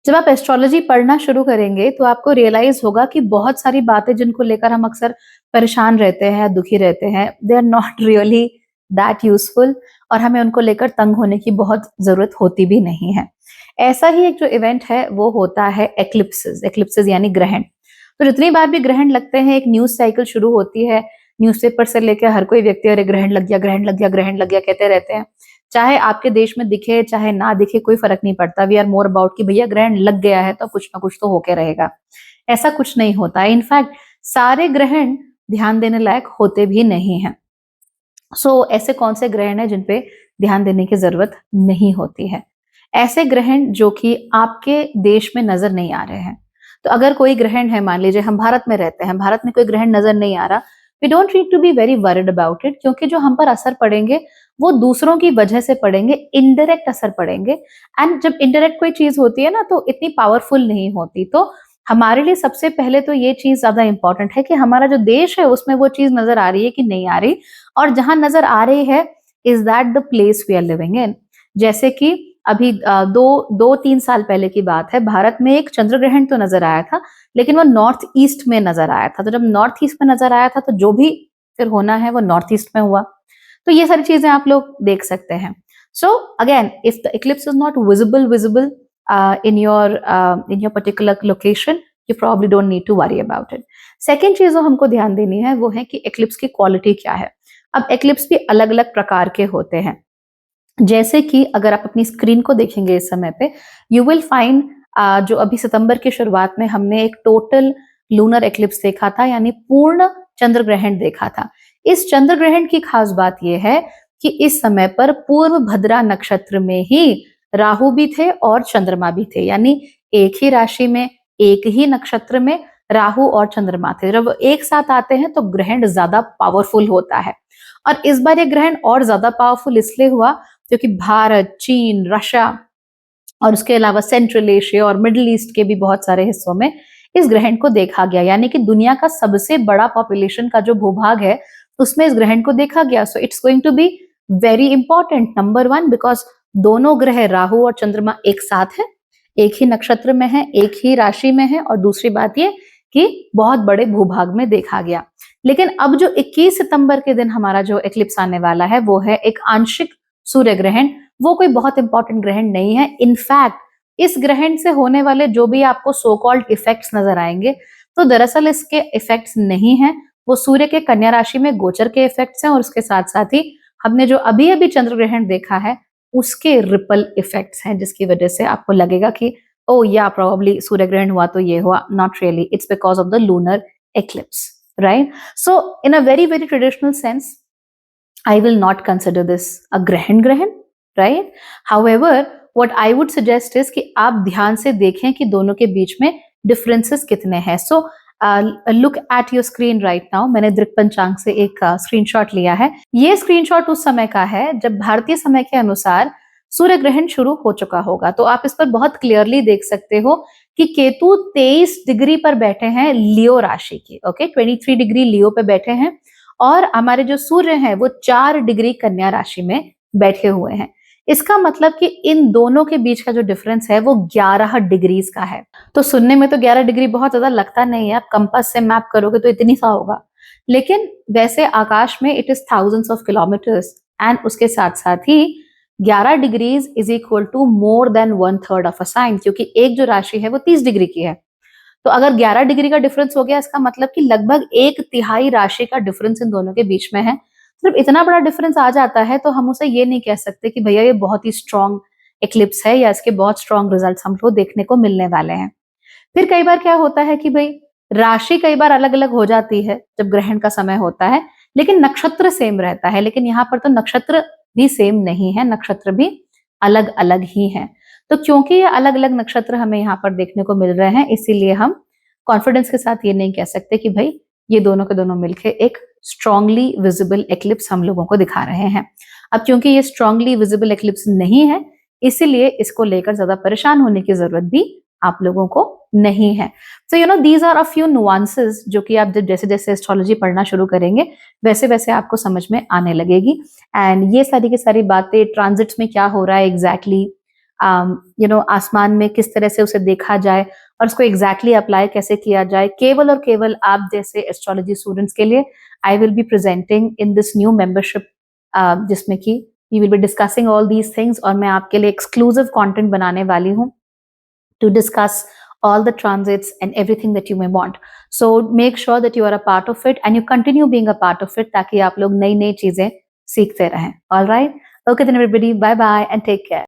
जब आप एस्ट्रोलॉजी पढ़ना शुरू करेंगे तो आपको रियलाइज होगा कि बहुत सारी बातें जिनको लेकर हम अक्सर परेशान रहते हैं, दुखी रहते हैं, they are not really that useful, और हमें उनको लेकर तंग होने की बहुत जरूरत होती भी नहीं है। ऐसा ही एक जो इवेंट है वो होता है एक्लिप्सेस। एक्लिप्सेस यानी ग्रहण। तो जितनी बार भी ग्रहण लगते हैं, एक न्यूज साइकिल शुरू होती है। न्यूज़पेपर से लेकर हर कोई व्यक्ति अरे ग्रहण लग गया, ग्रहण लग गया, ग्रहण लग गया कहते रहते हैं। चाहे आपके देश में दिखे चाहे ना दिखे, कोई फर्क नहीं पड़ता। वी आर मोर अबाउट कि भैया ग्रहण लग गया है तो कुछ ना कुछ तो होके रहेगा। ऐसा कुछ नहीं होता है। इनफैक्ट सारे ग्रहण ध्यान देने लायक होते भी नहीं हैं। ऐसे कौन से ग्रहण हैं जिन पे ध्यान देने की जरूरत नहीं होती है? ऐसे ग्रहण जो कि आपके देश में नजर नहीं आ रहे हैं। तो अगर कोई ग्रहण है, मान लीजिए हम भारत में रहते हैं, भारत में कोई ग्रहण नजर नहीं आ रहा, we don't need to be very worried about it, क्योंकि जो हम पर असर पड़ेंगे वो दूसरों की वजह से पड़ेंगे, इनडायरेक्ट असर पड़ेंगे। एंड जब इनडायरेक्ट कोई चीज होती है ना तो इतनी पावरफुल नहीं होती। तो हमारे लिए सबसे पहले तो ये चीज ज्यादा इंपॉर्टेंट है कि हमारा जो देश है उसमें वो चीज नजर आ रही है कि नहीं आ रही, और जहां नजर आ रही है is that the place we are living in. जैसे कि अभी दो तीन साल पहले की बात है, भारत में एक चंद्र ग्रहण तो नजर आया था, लेकिन वो नॉर्थ ईस्ट में नजर आया था। तो जब नॉर्थ ईस्ट में नजर आया था तो जो भी फिर होना है वो नॉर्थ ईस्ट में हुआ। तो ये सारी चीजें आप लोग देख सकते हैं। So again, if the Eclipse is not visible in your particular location, you probably don't need to worry about it. Second चीज जो हमको ध्यान देनी है वो है कि एक्लिप्स की क्वालिटी क्या है। अब एक्लिप्स भी अलग अलग प्रकार के होते हैं। जैसे कि अगर आप अपनी स्क्रीन को देखेंगे इस समय पे, यू विल फाइंड जो अभी सितंबर की शुरुआत में हमने एक टोटल लूनर एक्लिप्स देखा था, यानी पूर्ण चंद्र ग्रहण देखा था। इस चंद्र ग्रहण की खास बात यह है कि इस समय पर पूर्व भद्रा नक्षत्र में ही राहु भी थे और चंद्रमा भी थे, यानी एक ही राशि में एक ही नक्षत्र में राहु और चंद्रमा थे। जब एक साथ आते हैं तो ग्रहण ज्यादा पावरफुल होता है। और इस बार ये ग्रहण और ज्यादा पावरफुल इसलिए हुआ क्योंकि भारत, चीन, रशिया और उसके अलावा सेंट्रल एशिया और मिडिल ईस्ट के भी बहुत सारे हिस्सों में इस ग्रहण को देखा गया। यानी कि दुनिया का सबसे बड़ा पॉपुलेशन का जो भूभाग है उसमें इस ग्रहण को देखा गया। So it's going to be very important, number one, because दोनों ग्रह राहु और चंद्रमा एक साथ है, एक ही नक्षत्र में है, एक ही राशि में है, और दूसरी बात ये कि बहुत बड़े भूभाग में देखा गया। लेकिन अब जो 21 सितंबर के दिन हमारा जो एक्लिप्स आने वाला है वो है एक आंशिक सूर्य ग्रहण। वो कोई बहुत इंपॉर्टेंट ग्रहण नहीं है। इनफैक्ट इस ग्रहण से होने वाले जो भी आपको सो कॉल्ड इफेक्ट्स नजर आएंगे तो दरअसल इसके इफेक्ट्स नहीं है, वो सूर्य के कन्या राशि में गोचर के इफेक्ट्स हैं, और उसके साथ साथ ही हमने जो अभी अभी चंद्र ग्रहण देखा है उसके रिपल इफेक्ट्स हैं, जिसकी वजह से आपको लगेगा कि ओ या प्रोबेबली सूर्य ग्रहण हुआ तो ये हुआ। Not really, it's because of the lunar eclipse, right? So in a very very traditional sense, I will not consider this a grahan, right? However, what I would suggest is कि आप ध्यान से देखें कि दोनों के बीच में differences कितने हैं। So look at your screen right now। मैंने दृक पंचांग से एक स्क्रीनशॉट लिया है। ये स्क्रीनशॉट उस समय का है जब भारतीय समय के अनुसार सूर्य ग्रहण शुरू हो चुका होगा। तो आप इस पर बहुत क्लियरली देख सकते हो कि केतु 23 डिग्री पर बैठे हैं लियो राशि की, ओके, 23 डिग्री लियो पे बैठे हैं, और हमारे जो सूर्य हैं वो 4 डिग्री कन्या राशि में बैठे हुए हैं। इसका मतलब कि इन दोनों के बीच का जो डिफरेंस है वो 11 डिग्रीज का है। तो सुनने में तो 11 डिग्री बहुत ज्यादा लगता नहीं है, आप कंपास से मैप करोगे तो इतनी सा होगा, लेकिन वैसे आकाश में it is thousands of kilometres. And उसके साथ साथ ही 11 degrees is equal to more than 1/3 of a sign, क्योंकि एक जो राशि है वो 30 डिग्री की है। तो अगर 11 डिग्री का डिफरेंस हो गया, इसका मतलब कि लगभग 1/3 राशि का डिफरेंस इन दोनों के बीच में है। सिर्फ इतना बड़ा डिफरेंस आ जाता है तो हम उसे ये नहीं कह सकते कि भैया ये बहुत ही स्ट्रॉन्ग एक्लिप्स है या इसके बहुत स्ट्रॉन्ग रिजल्ट्स हमको देखने को मिलने वाले हैं। फिर कई बार क्या होता है कि भाई राशि कई बार अलग अलग हो जाती है जब ग्रहण का समय होता है, लेकिन नक्षत्र सेम रहता है। लेकिन यहाँ पर तो नक्षत्र भी सेम नहीं है, नक्षत्र भी अलग अलग ही हैं। तो क्योंकि ये अलग अलग नक्षत्र हमें यहाँ पर देखने को मिल रहे हैं, इसीलिए हम कॉन्फिडेंस के साथ ये नहीं कह सकते कि भाई ये दोनों के दोनों मिलकर एक स्ट्रांगली विजिबल एक्लिप्स हम लोगों को दिखा रहे हैं। अब क्योंकि ये स्ट्रांगली विजिबल एक्लिप्स नहीं है, इसीलिए इसको लेकर ज्यादा परेशान होने की जरूरत भी आप लोगों को नहीं है। So you know these are a few nuances जो कि आप जैसे जैसे एस्ट्रोलॉजी पढ़ना शुरू करेंगे वैसे वैसे आपको समझ में आने लगेगी। एंड ये सारी की सारी बातें, ट्रांजिट्स में क्या हो रहा है एग्जैक्टली, आसमान में किस तरह से उसे देखा जाए और उसको एग्जैक्टली अप्लाई कैसे किया जाए, केवल और केवल आप जैसे एस्ट्रोलॉजी स्टूडेंट्स के लिए I will be presenting in this new membership, जिसमें कि we will be discussing all these things, और मैं आपके लिए एक्सक्लूसिव कंटेंट बनाने वाली हूँ to discuss all the transits and everything that you may want. So make sure that you are a part of it and you continue being a part of it ताकि आप लोग नई नई चीजें सीखते रहें. All right? Okay then everybody, bye bye and take care.